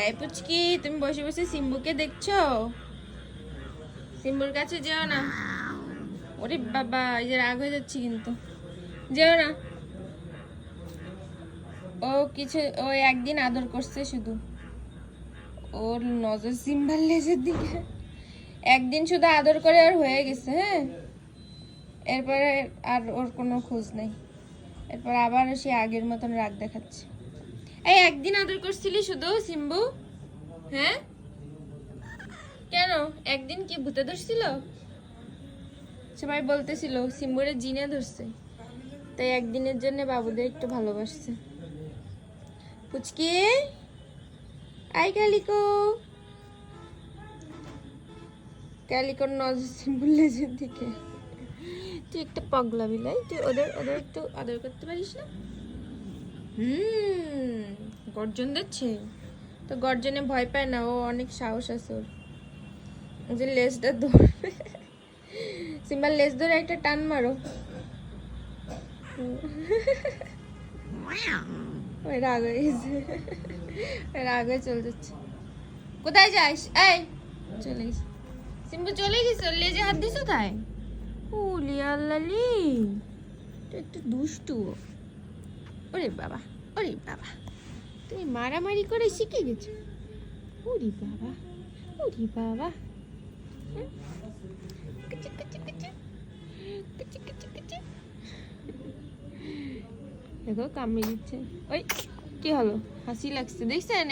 এই পুচকি, তুমি বসে বসে সিম্বুকে দেখছো? সিম্বুর কাছে যেও না। ওরে বাবা, এই যে রাগ হয়ে যাচ্ছে কিন্তু। যেও না। ও একদিন আদর করছে শুধু, ওর নজর সিম্বার লেজের দিকে। একদিন শুধু আদর করে আর হয়ে গেছে। হ্যাঁ, এরপরে আর ওর কোনো খোঁজ নেই। এরপর আবার সে আগের মতন রাগ দেখাচ্ছে। এই একদিন আদর করছিলি শুধু সিম্বু? হ্যাঁ, কেন? একদিন কি ভূতে ধরছিল? সবাই বলতেছিল সিম্বুরে জিনে ধরছে, তাই একদিনের জন্য বাবুদের একটু ভালোবাসছে। পুচকি, আই কালিকো। কালিকোর নজর সিম্বুর লেজের দিকে। তুই একটা পাগলা বিলাই, তুই ওদের ওদের একটু আদর করতে পারিস না? গর্জন দিচ্ছে তো, গর্জনে ভয় পায় না ও, অনেক সাহস আছে ওর। যে লেজটা ধরবে, সিম্বার লেজ ধরে একটা টান মারো। ওই রাগ হয়ে গেছে, রাগ হয়ে চলে যাচ্ছে। কোথায় যাস? এই চলে গেছে সিম্বু, চলে গেছে। লেজে হাত দিস কোথায়? উলি আল্লালি, তুই একটু দুষ্টু। ওরে বাবা, ওরে বাবা, তুমি মারামারি করে শিখে গেছো? ওরে বাবা, ওরে বাবা। কুচু, কুচু, কুচু। কুচু, কুচু, কুচু। দেখো কামড়ে দিচ্ছে। ওই কি হলো? হাসি লাগছে দেখছেন?